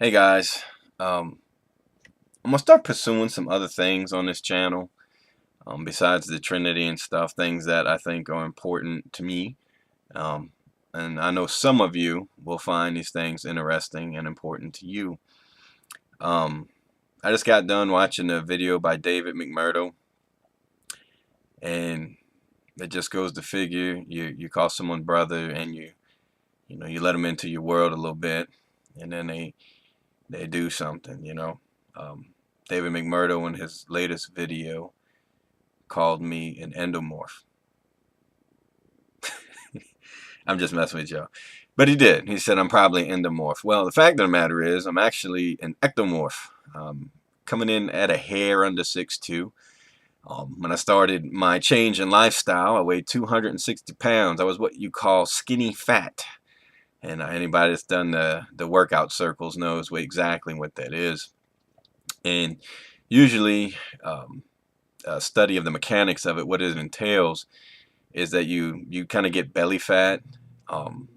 Hey guys, I'm gonna start pursuing some other things on this channel, besides the Trinity and stuff, things that I think are important to me. Um, and I know some of you will find these things interesting and important to you. Um, I just got done watching a video by David McMurdo, and it just goes to figure you call someone brother and you let them into your world a little bit, and then they do something. Um, David McMurdo in his latest video called me an endomorph. I'm just messing with y'all. But he did. He said I'm probably an endomorph. Well, the fact of the matter is I'm actually an ectomorph. Coming in at a hair under 6'2". When I started my change in lifestyle, I weighed 260 pounds. I was what you call skinny fat. And anybody that's done the workout circles knows exactly what that is. And usually, a study of the mechanics of it, what it entails, is that you kind of get belly fat, um,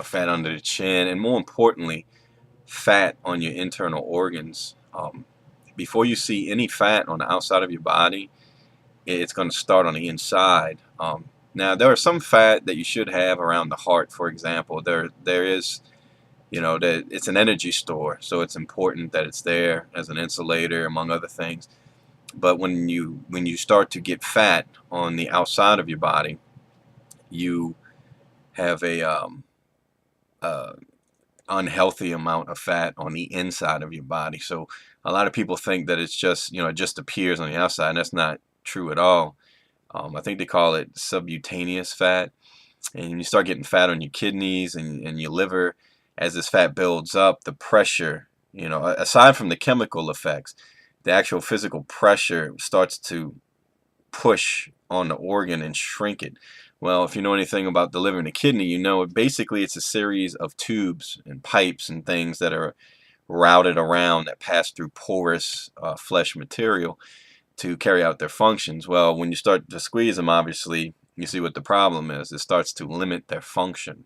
fat under the chin, and more importantly, fat on your internal organs. Before you see any fat on the outside of your body, it's going to start on the inside. Now, there are some fat that you should have around the heart, for example. There is, that it's an energy store, so it's important that it's there as an insulator, among other things. But when you start to get fat on the outside of your body, you have a uh, unhealthy amount of fat on the inside of your body. So a lot of people think that it's just it just appears on the outside, and that's not true at all. I think they call it subcutaneous fat, and you start getting fat on your kidneys and your liver. As this fat builds up, the pressure, aside from the chemical effects, the actual physical pressure starts to push on the organ and shrink it. Well, if you know anything about the liver and the kidney, you know basically it's a series of tubes and pipes and things that are routed around that pass through porous flesh material to carry out their functions. Well, when you start to squeeze them, obviously, you see what the problem is. It starts to limit their function.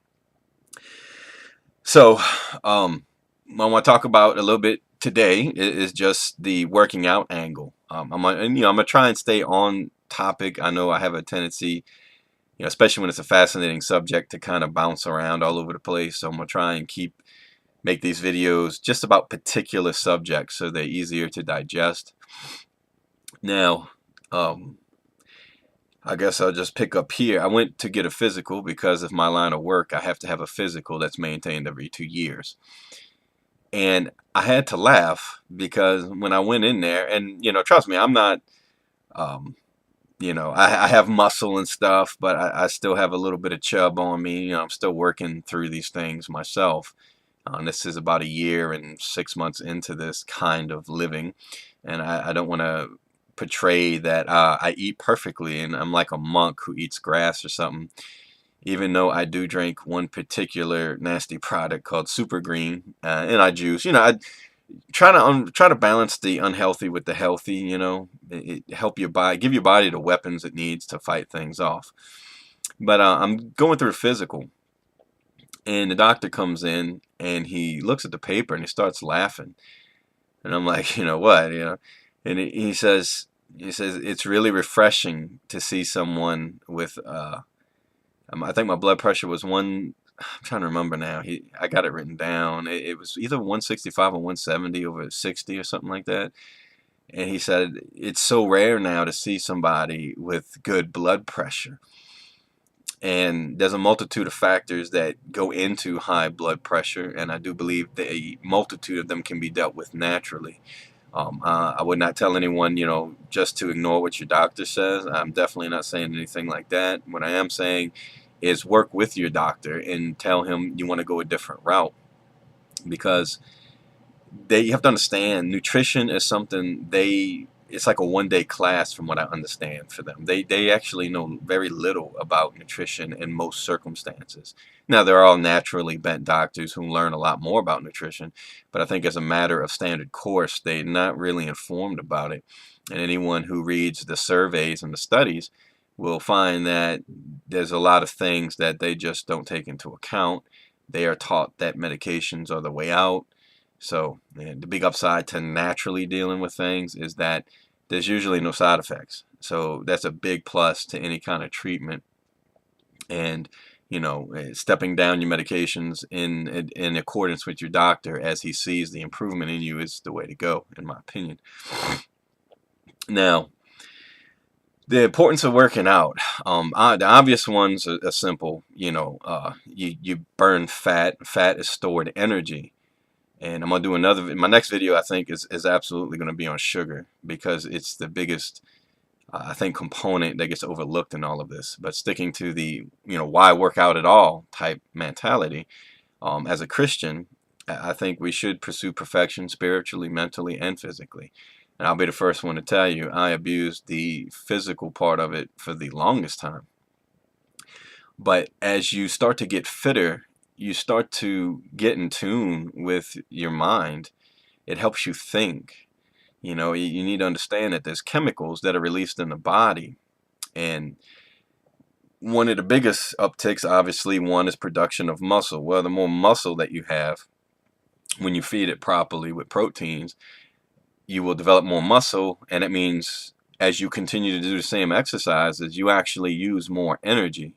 So, I want to talk about a little bit today is just the working out angle. I'm gonna try and stay on topic. I know I have a tendency, especially when it's a fascinating subject, to kind of bounce around all over the place. So I'm gonna try and make these videos just about particular subjects so they're easier to digest. Now, um, I guess I'll just pick up here. I went to get a physical because of my line of work. I have to have a physical that's maintained every 2 years. And I had to laugh because when I went in there, and trust me, I'm not, um, I have muscle and stuff, but I still have a little bit of chub on me. I'm still working through these things myself. This is about a year and 6 months into this kind of living, and I don't want to portray that I eat perfectly and I'm like a monk who eats grass or something. Even though I do drink one particular nasty product called Super Green, and I juice. I try to balance the unhealthy with the healthy. Help your body, give your body the weapons it needs to fight things off. But I'm going through a physical, and the doctor comes in and he looks at the paper and he starts laughing, and I'm like, what, and he says it's really refreshing to see someone with I think my blood pressure was I'm trying to remember now. I got it written down. It was either 165 or 170 over 60 or something like that. And he said it's so rare now to see somebody with good blood pressure. And there's a multitude of factors that go into high blood pressure, and I do believe that a multitude of them can be dealt with naturally. I would not tell anyone, just to ignore what your doctor says. I'm definitely not saying anything like that. What I am saying is work with your doctor and tell him you want to go a different route, because you have to understand nutrition is something it's like a 1 day class from what I understand for them. They actually know very little about nutrition in most circumstances. Now, they're all naturally bent doctors who learn a lot more about nutrition, but I think as a matter of standard course, they're not really informed about it. And anyone who reads the surveys and the studies will find that there's a lot of things that they just don't take into account. They are taught that medications are the way out. So the big upside to naturally dealing with things is that there's usually no side effects. So that's a big plus to any kind of treatment. And stepping down your medications in accordance with your doctor as he sees the improvement in you is the way to go, in my opinion. Now, the importance of working out. The obvious ones are simple. You burn fat. Fat is stored energy. And I'm gonna do another. My next video, I think, is absolutely gonna be on sugar, because it's the biggest, I think, component that gets overlooked in all of this. But sticking to the why work out at all type mentality, as a Christian, I think we should pursue perfection spiritually, mentally, and physically. And I'll be the first one to tell you, I abused the physical part of it for the longest time. But as you start to get fitter, you start to get in tune with your mind. It helps you think. You need to understand that there's chemicals that are released in the body. And one of the biggest upticks, obviously, one is production of muscle. Well, the more muscle that you have, when you feed it properly with proteins, you will develop more muscle, and it means as you continue to do the same exercises, you actually use more energy,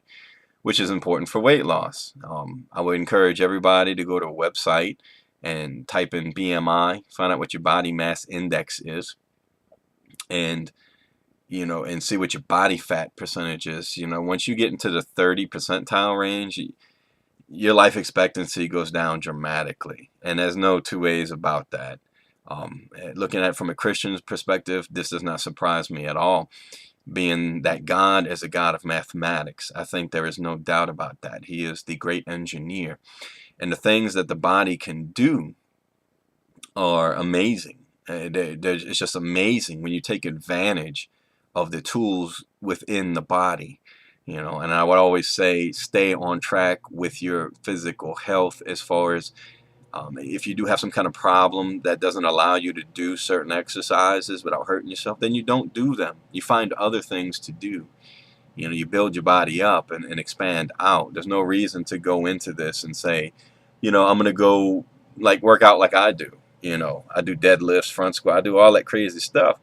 which is important for weight loss. I would encourage everybody to go to a website and type in BMI, find out what your body mass index is, and and see what your body fat percentage is. Once you get into the 30 percentile range, your life expectancy goes down dramatically, and there's no two ways about that. Looking at it from a Christian's perspective, this does not surprise me at all. Being that God is a God of mathematics, I think there is no doubt about that. He is the great engineer, and the things that the body can do are amazing. It's just amazing when you take advantage of the tools within the body. And I would always say, stay on track with your physical health, as far as if you do have some kind of problem that doesn't allow you to do certain exercises without hurting yourself, then you don't do them. You find other things to do. You build your body up and expand out. There's no reason to go into this and say, I'm going to go work out like I do. I do deadlifts, front squat, I do all that crazy stuff.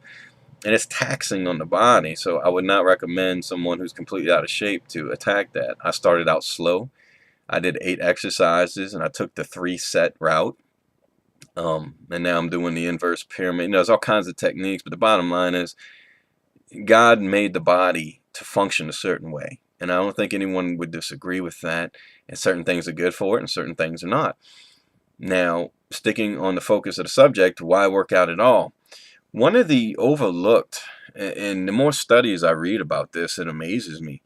And it's taxing on the body. So I would not recommend someone who's completely out of shape to attack that. I started out slow. I did 8 exercises, and I took the 3-set route. And now I'm doing the inverse pyramid. There's all kinds of techniques, but the bottom line is God made the body to function a certain way. And I don't think anyone would disagree with that. And certain things are good for it, and certain things are not. Now, sticking on the focus of the subject, why work out at all? One of the overlooked, and the more studies I read about this, it amazes me.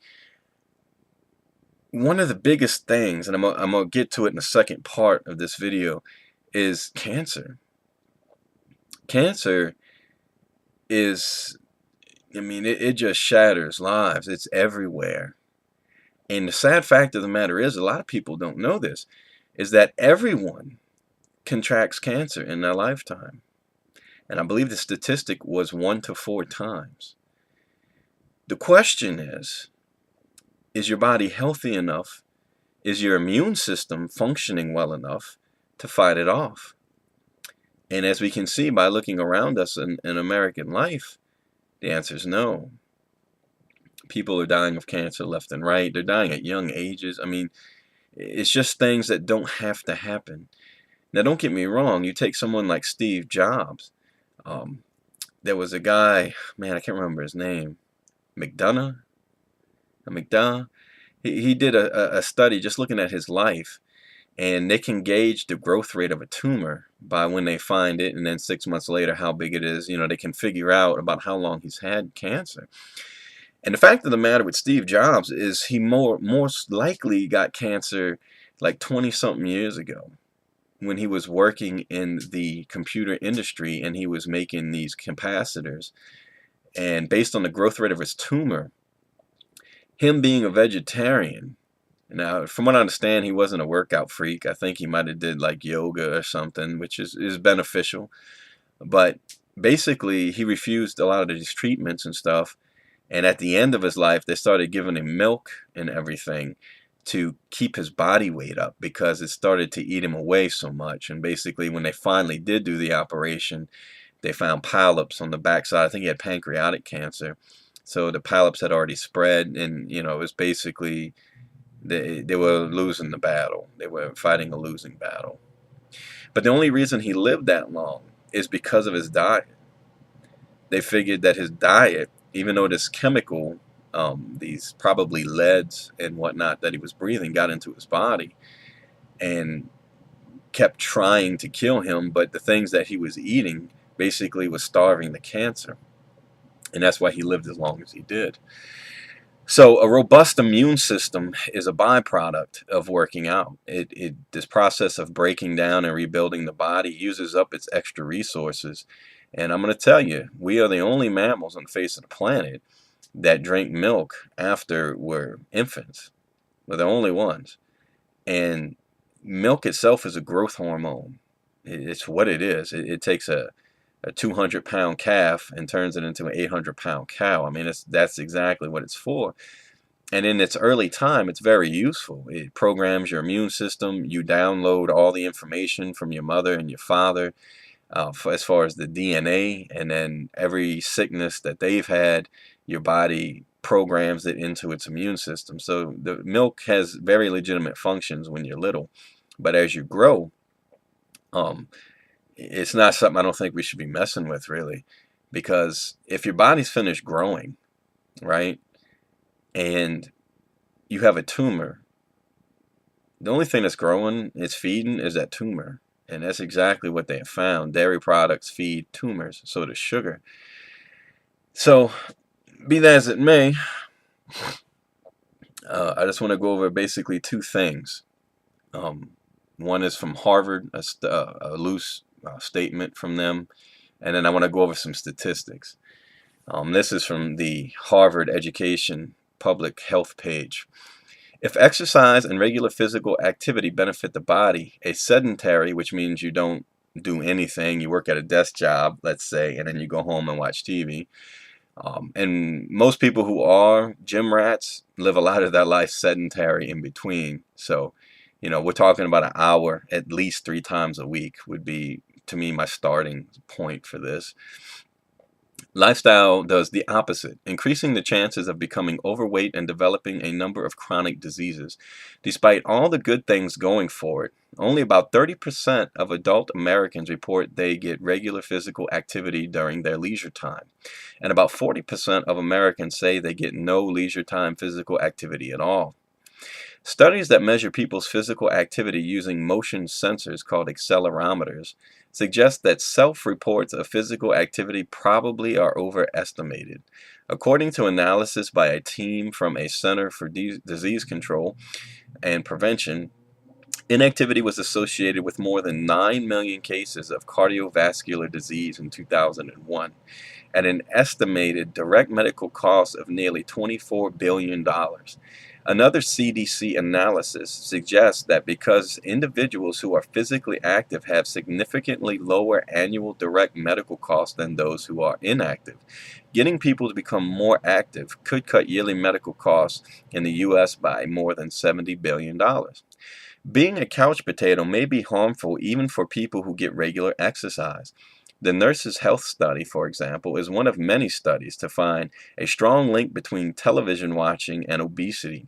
One of the biggest things, and I'm going to get to it in the second part of this video, is cancer. Cancer is, it just shatters lives. It's everywhere. And the sad fact of the matter is, a lot of people don't know this, is that everyone contracts cancer in their lifetime. And I believe the statistic was 1 to 4 times. The question is your body healthy enough? Is your immune system functioning well enough to fight it off? And as we can see by looking around us in American life, the answer is no. People are dying of cancer left and right. They're dying at young ages. It's just things that don't have to happen. Now, don't get me wrong. You take someone like Steve Jobs. There was a guy, man, I can't remember his name, McDonough. He did a study just looking at his life, and they can gauge the growth rate of a tumor by when they find it, and then 6 months later how big it is. They can figure out about how long he's had cancer. And the fact of the matter with Steve Jobs is he most likely got cancer like 20-something years ago, when he was working in the computer industry and he was making these capacitors. And based on the growth rate of his tumor, him being a vegetarian, now from what I understand, he wasn't a workout freak. I think he might have did like yoga or something, which is beneficial. But basically, he refused a lot of these treatments and stuff. And at the end of his life, they started giving him milk and everything to keep his body weight up because it started to eat him away so much. And basically, when they finally did do the operation, they found polyps on the backside. I think he had pancreatic cancer. So the polyps had already spread, and it was basically they were losing the battle. They were fighting a losing battle. But the only reason he lived that long is because of his diet. They figured that his diet, even though this chemical, these probably leads and whatnot that he was breathing got into his body and kept trying to kill him, but the things that he was eating basically was starving the cancer. And that's why he lived as long as he did. So a robust immune system is a byproduct of working out. This process of breaking down and rebuilding the body uses up its extra resources. And I'm going to tell you, we are the only mammals on the face of the planet that drink milk after we're infants. We're the only ones. And milk itself is a growth hormone. It's what it is. It takes a 200-pound calf and turns it into an 800-pound cow. I mean, that's exactly what it's for. And in its early time, it's very useful. It programs your immune system. You download all the information from your mother and your father as far as the DNA, and then every sickness that they've had, your body programs it into its immune system. So the milk has very legitimate functions when you're little. But as you grow, it's not something I don't think we should be messing with, really, because if your body's finished growing, right, and you have a tumor, the only thing that's growing, it's feeding, is that tumor. And that's exactly what they have found. Dairy products feed tumors, so does sugar. So, be that as it may, I just want to go over basically two things. One is from Harvard, a loose statement from them, and then I want to go over some statistics. This is from the Harvard Education Public Health page. If exercise and regular physical activity benefit the body, a sedentary, which means you don't do anything, you work at a desk job, let's say, and then you go home and watch TV. And most people who are gym rats live a lot of their life sedentary in between. So, we're talking about an hour at least 3 times a week would be, to me, my starting point for this. Lifestyle does the opposite, increasing the chances of becoming overweight and developing a number of chronic diseases. Despite all the good things going for it, only about 30% of adult Americans report they get regular physical activity during their leisure time. And about 40% of Americans say they get no leisure time physical activity at all. Studies that measure people's physical activity using motion sensors called accelerometers suggest that self-reports of physical activity probably are overestimated. According to analysis by a team from a Center for Disease Control and Prevention, inactivity was associated with more than 9 million cases of cardiovascular disease in 2001, at an estimated direct medical cost of nearly $24 billion. Another CDC analysis suggests that because individuals who are physically active have significantly lower annual direct medical costs than those who are inactive, getting people to become more active could cut yearly medical costs in the U.S. by more than $70 billion. Being a couch potato may be harmful even for people who get regular exercise. The Nurses' Health Study, for example, is one of many studies to find a strong link between television watching and obesity.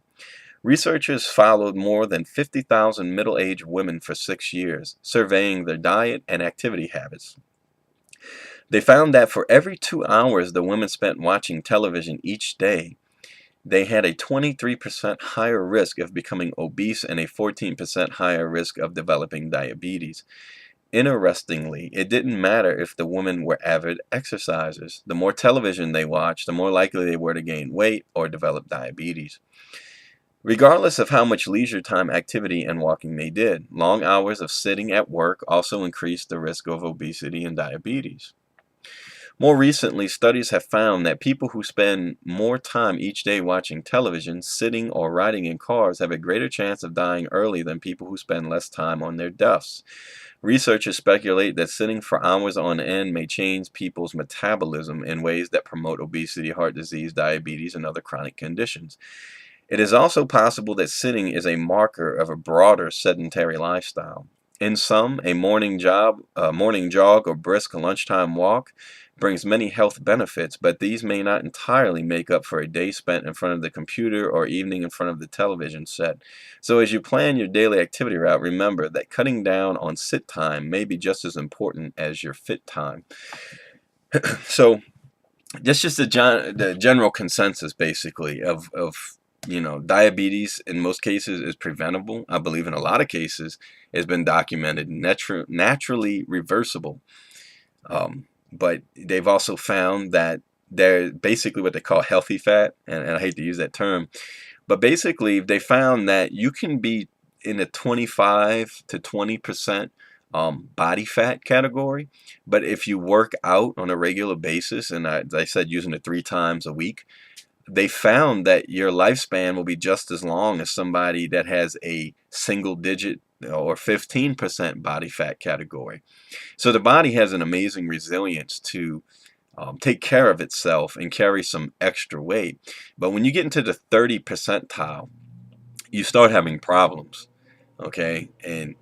Researchers followed more than 50,000 middle-aged women for 6 years, surveying their diet and activity habits. They found that for every 2 hours the women spent watching television each day, they had a 23% higher risk of becoming obese and a 14% higher risk of developing diabetes. Interestingly, it didn't matter if the women were avid exercisers. The more television they watched, the more likely they were to gain weight or develop diabetes. Regardless of how much leisure time activity and walking they did, long hours of sitting at work also increased the risk of obesity and diabetes. More recently, studies have found that people who spend more time each day watching television, sitting, or riding in cars have a greater chance of dying early than people who spend less time on their desks. Researchers speculate that sitting for hours on end may change people's metabolism in ways that promote obesity, heart disease, diabetes, and other chronic conditions. It is also possible that sitting is a marker of a broader sedentary lifestyle. In some, a morning jog or brisk lunchtime walk brings many health benefits, but these may not entirely make up for a day spent in front of the computer or evening in front of the television set. So as you plan your daily activity route, remember that cutting down on sit time may be just as important as your fit time. So that's just the general consensus, basically, of diabetes in most cases is preventable. I believe in a lot of cases it's been documented naturally reversible. But they've also found that they're basically what they call healthy fat, and I hate to use that term, but basically they found that you can be in a 25 to 20% body fat category, but if you work out on a regular basis, and as I said, using it 3 times a week, they found that your lifespan will be just as long as somebody that has a single digit or 15% body fat category. So the body has an amazing resilience to take care of itself and carry some extra weight. But when you get into the 30 percentile, you start having problems. Okay, and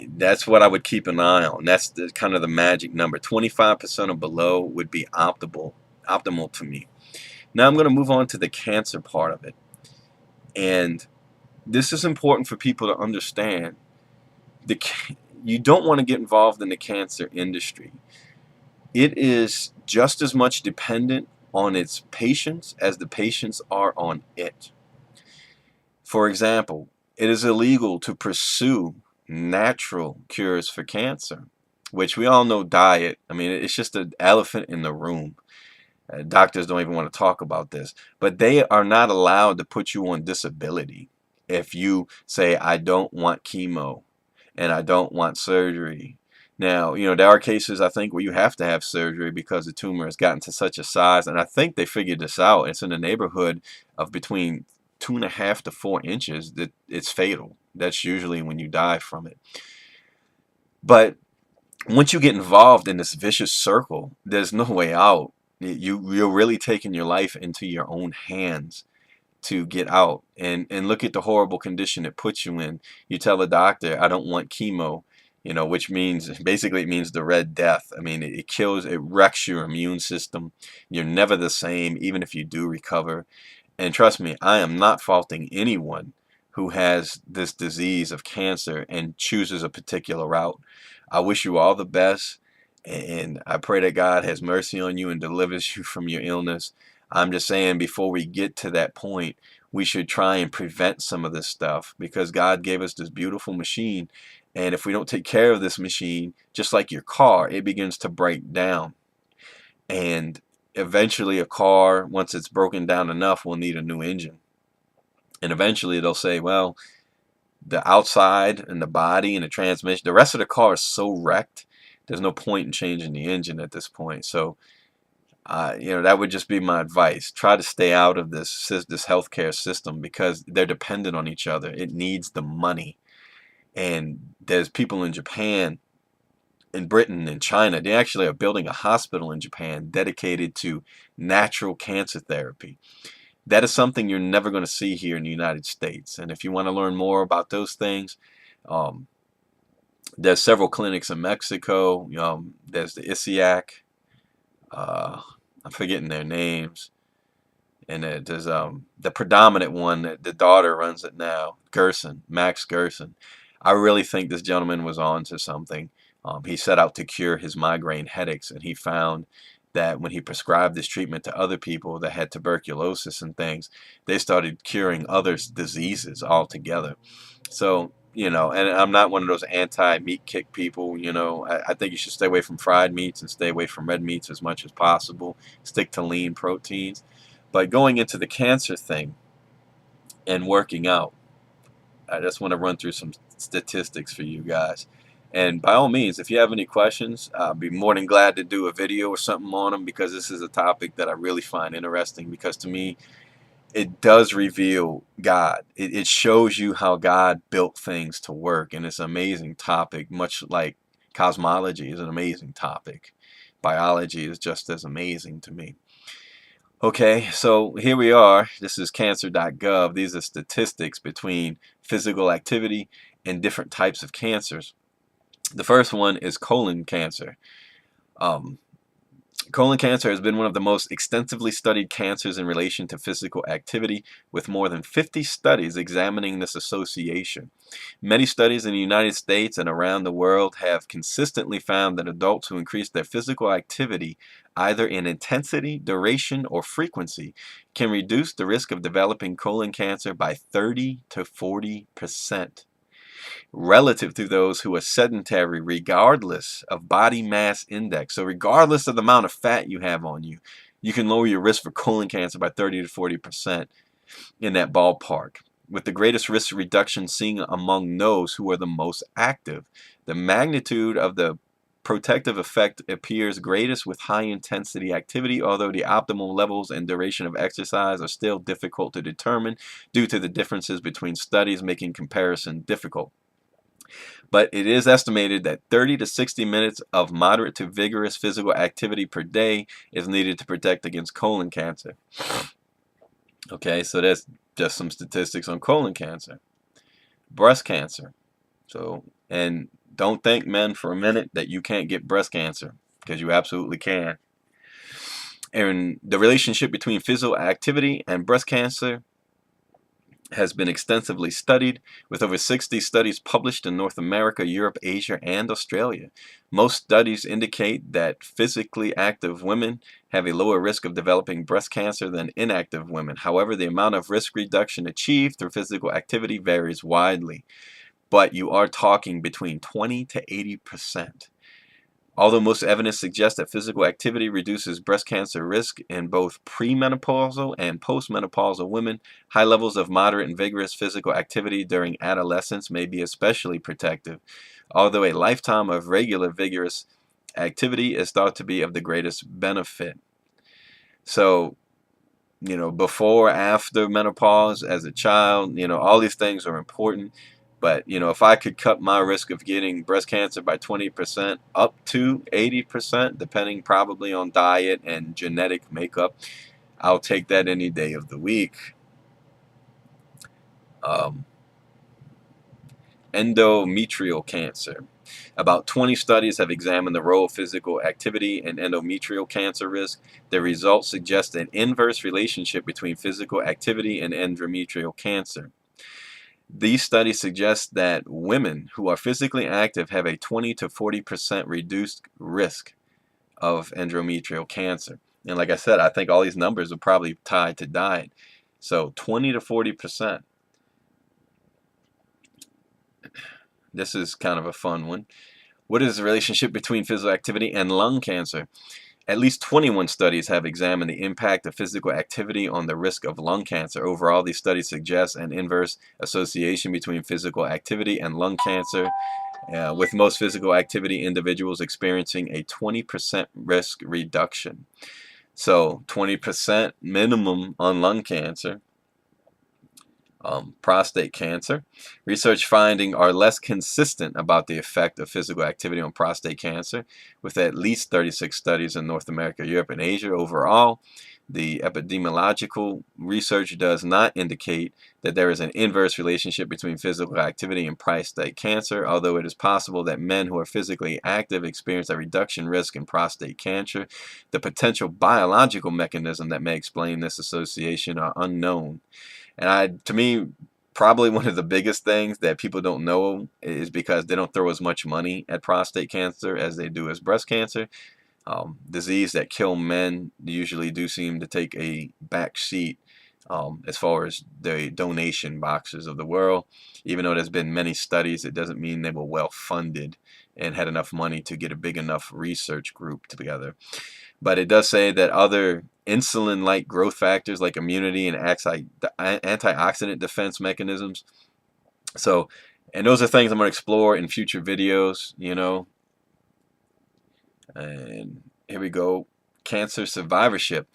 that's what I would keep an eye on. That's the kind of the magic number. 25% or below would be optimal to me. Now I'm going to move on to the cancer part of it. And this is important for people to understand. You don't want to get involved in the cancer industry. It is just as much dependent on its patients as the patients are on it. For example, it is illegal to pursue natural cures for cancer, which we all know diet. I mean, it's just an elephant in the room. Doctors don't even want to talk about this, but they are not allowed to put you on disability if you say, I don't want chemo and I don't want surgery. Now, there are cases, I think, where you have to have surgery because the tumor has gotten to such a size, and I think they figured this out. It's in the neighborhood of between 2.5 to 4 inches that it's fatal. That's usually when you die from it. But once you get involved in this vicious circle, there's no way out. You're really taking your life into your own hands to get out. And look at the horrible condition it puts you in. You tell the doctor, I don't want chemo, which means basically it means the red death. I mean, it kills, it wrecks your immune system. You're never the same, even if you do recover. And trust me, I am not faulting anyone who has this disease of cancer and chooses a particular route. I wish you all the best, and I pray that God has mercy on you and delivers you from your illness. I'm just saying, before we get to that point, we should try and prevent some of this stuff, because God gave us this beautiful machine, and if we don't take care of this machine, just like your car, it begins to break down. And eventually a car, once it's broken down enough, will need a new engine. And eventually they'll say, well, the outside and the body and the transmission, the rest of the car is so wrecked, there's no point in changing the engine at this point. So, that would just be my advice. Try to stay out of this healthcare system, because they're dependent on each other. It needs the money. And there's people in Japan, in Britain, and China. They actually are building a hospital in Japan dedicated to natural cancer therapy. That is something you're never going to see here in the United States. And if you want to learn more about those things, um, there's several clinics in Mexico. There's the ISIAC. I'm forgetting their names. And there's the predominant one, that the daughter runs it now, Gerson, Max Gerson. I really think this gentleman was on to something. He set out to cure his migraine headaches, and he found that when he prescribed this treatment to other people that had tuberculosis and things, they started curing other diseases altogether. So, and I'm not one of those anti-meat kick people. I think you should stay away from fried meats and stay away from red meats as much as possible. Stick to lean proteins. But going into the cancer thing and working out, I just want to run through some statistics for you guys. And by all means, if you have any questions, I'll be more than glad to do a video or something on them, because this is a topic that I really find interesting, because to me, it does reveal God. It shows you how God built things to work, and it's an amazing topic, much like cosmology is an amazing topic. Biology is just as amazing to me. Okay, so here we are. This is cancer.gov. These are statistics between physical activity and different types of cancers. The first one is colon cancer. Um, Colon cancer has been one of the most extensively studied cancers in relation to physical activity, with more than 50 studies examining this association. Many studies in the United States and around the world have consistently found that adults who increase their physical activity, either in intensity, duration, or frequency, can reduce the risk of developing colon cancer by 30 to 40%, relative to those who are sedentary regardless of body mass index. So regardless of the amount of fat you have on you, you can lower your risk for colon cancer by 30 to 40% in that ballpark, with the greatest risk reduction seen among those who are the most active. The magnitude of the protective effect appears greatest with high intensity activity, although the optimal levels and duration of exercise are still difficult to determine due to the differences between studies, making comparison difficult. But it is estimated that 30 to 60 minutes of moderate to vigorous physical activity per day is needed to protect against colon cancer. Okay, so that's just some statistics on colon cancer. Breast cancer. So, and don't think, men, for a minute that you can't get breast cancer, because you absolutely can. And the relationship between physical activity and breast cancer has been extensively studied, with over 60 studies published in North America, Europe, Asia, and Australia. Most studies indicate that physically active women have a lower risk of developing breast cancer than inactive women. However, the amount of risk reduction achieved through physical activity varies widely, but you are talking between 20 to 80%. Although most evidence suggests that physical activity reduces breast cancer risk in both premenopausal and postmenopausal women, high levels of moderate and vigorous physical activity during adolescence may be especially protective, although a lifetime of regular vigorous activity is thought to be of the greatest benefit. So, before, after menopause, as a child, all these things are important. But, if I could cut my risk of getting breast cancer by 20% up to 80%, depending probably on diet and genetic makeup, I'll take that any day of the week. Um, Endometrial cancer. About 20 studies have examined the role of physical activity in endometrial cancer risk. The results suggest an inverse relationship between physical activity and endometrial cancer. These studies suggest that women who are physically active have a 20 to 40% reduced risk of endometrial cancer. And like I said, I think all these numbers are probably tied to diet. So 20 to 40%. This is kind of a fun one. What is the relationship between physical activity and lung cancer? At least 21 studies have examined the impact of physical activity on the risk of lung cancer. Overall, these studies suggest an inverse association between physical activity and lung cancer, with most physical activity individuals experiencing a 20% risk reduction. So 20% minimum on lung cancer. Prostate cancer. Research findings are less consistent about the effect of physical activity on prostate cancer, with at least 36 studies in North America, Europe, and Asia. Overall, the epidemiological research does not indicate that there is an inverse relationship between physical activity and prostate cancer, although it is possible that men who are physically active experience a reduction risk in prostate cancer. The potential biological mechanism that may explain this association are unknown. And to me, probably one of the biggest things that people don't know is because they don't throw as much money at prostate cancer as they do as breast cancer. Disease that kill men usually do seem to take a back seat as far as the donation boxes of the world. Even though there's been many studies, it doesn't mean they were well funded and had enough money to get a big enough research group together. But it does say that other insulin-like growth factors like immunity and antioxidant defense mechanisms. So, and those are things I'm going to explore in future videos. And here we go. Cancer survivorship.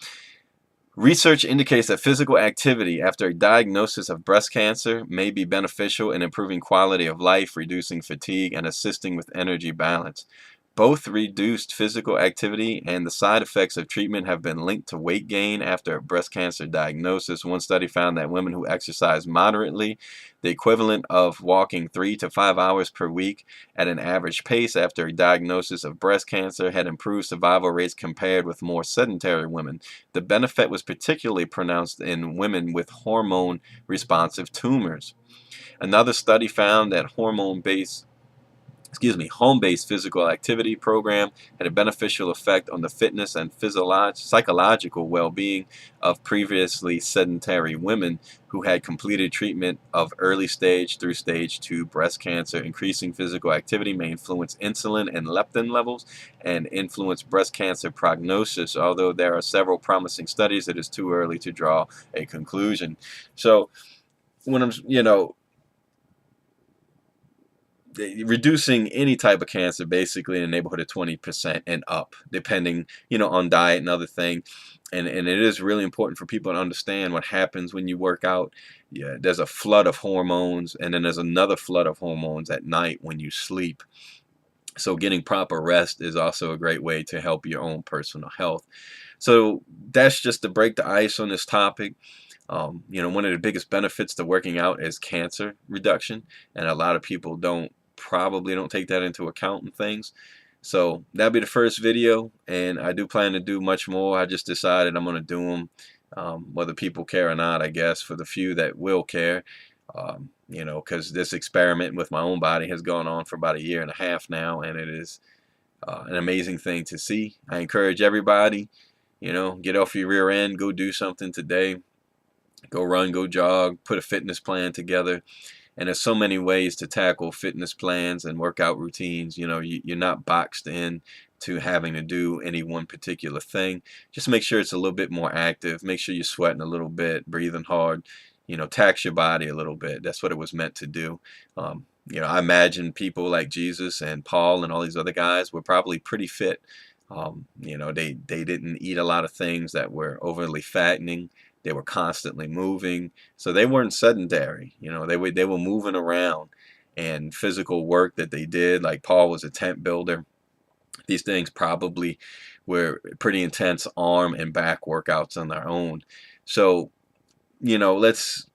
Research indicates that physical activity after a diagnosis of breast cancer may be beneficial in improving quality of life, reducing fatigue, and assisting with energy balance. Both reduced physical activity and the side effects of treatment have been linked to weight gain after a breast cancer diagnosis. One study found that women who exercise moderately, the equivalent of walking 3 to 5 hours per week at an average pace after a diagnosis of breast cancer, had improved survival rates compared with more sedentary women. The benefit was particularly pronounced in women with hormone responsive tumors. Another study found that home-based physical activity program had a beneficial effect on the fitness and psychological well-being of previously sedentary women who had completed treatment of early stage through stage 2 breast cancer. Increasing physical activity may influence insulin and leptin levels and influence breast cancer prognosis. Although there are several promising studies, it is too early to draw a conclusion. So when I'm, reducing any type of cancer basically in the neighborhood of 20% and up, depending, on diet and other things. And it is really important for people to understand what happens when you work out. Yeah, there's a flood of hormones, and then there's another flood of hormones at night when you sleep. So getting proper rest is also a great way to help your own personal health. So that's just to break the ice on this topic. One of the biggest benefits to working out is cancer reduction, and a lot of people probably don't take that into account and things. So that'll be the first video, and I do plan to do much more. I just decided I'm going to do them, whether people care or not, I guess, for the few that will care. Because this experiment with my own body has gone on for about 1.5 years now, and it is an amazing thing to see. I encourage everybody, get off your rear end, go do something today. Go run, go jog, put a fitness plan together. And there's so many ways to tackle fitness plans and workout routines. You're not boxed in to having to do any one particular thing. Just make sure it's a little bit more active. Make sure you're sweating a little bit, breathing hard. Tax your body a little bit. That's what it was meant to do. I imagine people like Jesus and Paul and all these other guys were probably pretty fit. They didn't eat a lot of things that were overly fattening. They were constantly moving, so they weren't sedentary. They were moving around, and physical work that they did, like Paul was a tent builder. These things probably were pretty intense arm and back workouts on their own. So, let's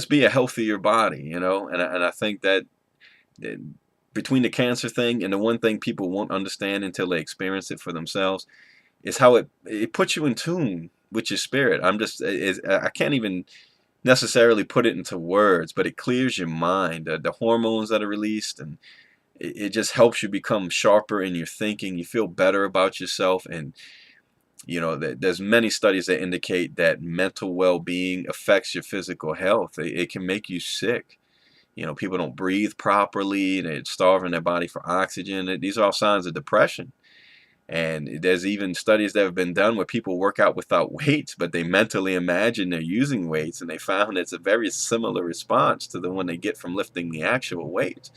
be a healthier body, and I think that between the cancer thing and the one thing people won't understand until they experience it for themselves is how it puts you in tune with your spirit. I can't even necessarily put it into words, but it clears your mind. The hormones that are released, and it just helps you become sharper in your thinking. You feel better about yourself, and there's many studies that indicate that mental well-being affects your physical health. It can make you sick. People don't breathe properly, they're starving their body for oxygen. These are all signs of depression. And there's even studies that have been done where people work out without weights, but they mentally imagine they're using weights, and they found it's a very similar response to the one they get from lifting the actual weights.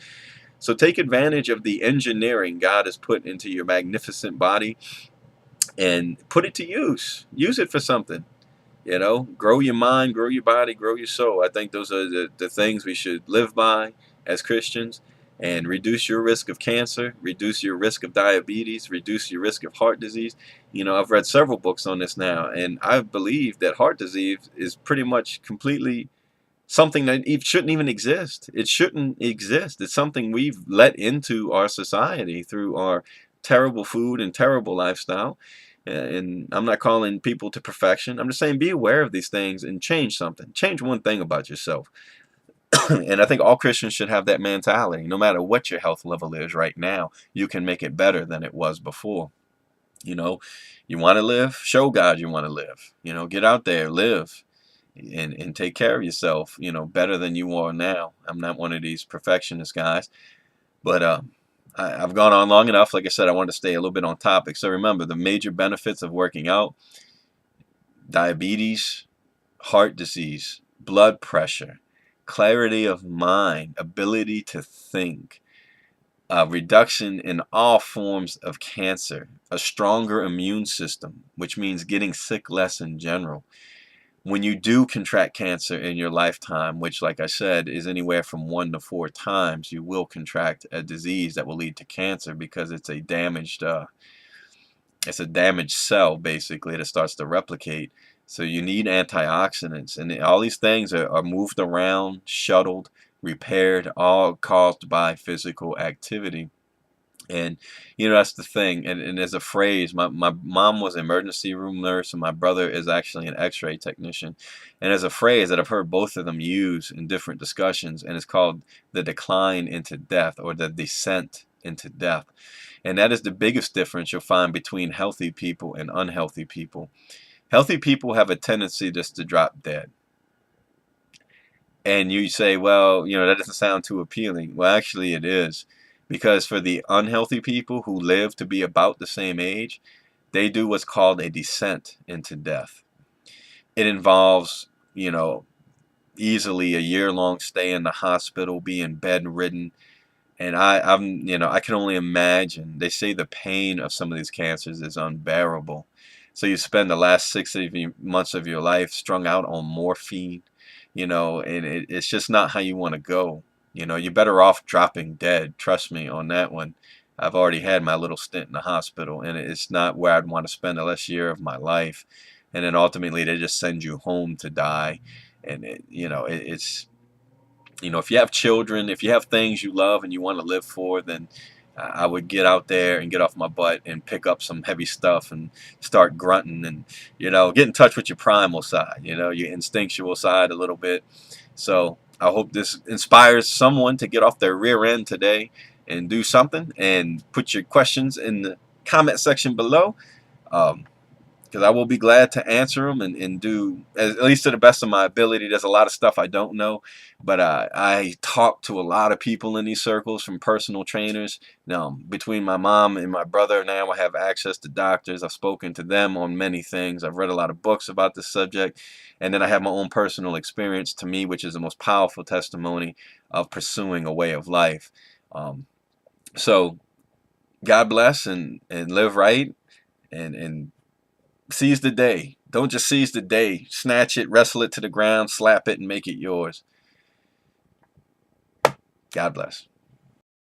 So take advantage of the engineering God has put into your magnificent body and put it to use. Use it for something. Grow your mind, grow your body, grow your soul. I think those are the things we should live by as Christians. And reduce your risk of cancer, reduce your risk of diabetes, reduce your risk of heart disease. I've read several books on this now, and I believe that heart disease is pretty much completely something that shouldn't even exist. It shouldn't exist. It's something we've let into our society through our terrible food and terrible lifestyle. And I'm not calling people to perfection. I'm just saying be aware of these things and change something. Change one thing about yourself. And I think all Christians should have that mentality. No matter what your health level is right now, you can make it better than it was before. You want to live? Show God you want to live. Get out there, live, and take care of yourself, better than you are now. I'm not one of these perfectionist guys, but I've gone on long enough. Like I said, I want to stay a little bit on topic. So remember, the major benefits of working out: diabetes, heart disease, blood pressure, clarity of mind, ability to think, reduction in all forms of cancer, a stronger immune system, which means getting sick less in general, when you do contract cancer in your lifetime, which, like I said, is anywhere from 1 to 4 times, you will contract a disease that will lead to cancer because it's a damaged cell basically that starts to replicate. So you need antioxidants, and all these things are moved around, shuttled, repaired, all caused by physical activity. And that's the thing. And there's a phrase. My mom was an emergency room nurse, and my brother is actually an X-ray technician. And there's a phrase that I've heard both of them use in different discussions, and it's called the decline into death, or the descent into death. And that is the biggest difference you'll find between healthy people and unhealthy people. Healthy people have a tendency just to drop dead. And you say, well, that doesn't sound too appealing. Well, actually it is. Because for the unhealthy people who live to be about the same age, they do what's called a descent into death. It involves, easily a year-long stay in the hospital, being bedridden. And I can only imagine. They say the pain of some of these cancers is unbearable. So you spend the last 6 months of your life strung out on morphine, and it's just not how you want to go. You're better off dropping dead. Trust me on that one. I've already had my little stint in the hospital, and it's not where I'd want to spend the last year of my life. And then ultimately, they just send you home to die. And it's if you have children, if you have things you love and you want to live for, then I would get out there and get off my butt and pick up some heavy stuff and start grunting and, get in touch with your primal side, your instinctual side a little bit. So I hope this inspires someone to get off their rear end today and do something, and put your questions in the comment section below. Because I will be glad to answer them and do at least to the best of my ability. There's a lot of stuff I don't know, but I talk to a lot of people in these circles, from personal trainers. Between my mom and my brother, now I have access to doctors. I've spoken to them on many things. I've read a lot of books about this subject, and then I have my own personal experience, to me, which is the most powerful testimony of pursuing a way of life. So God bless, and live right, and seize the day. Don't just seize the day. Snatch it, wrestle it to the ground, slap it, and make it yours. God bless.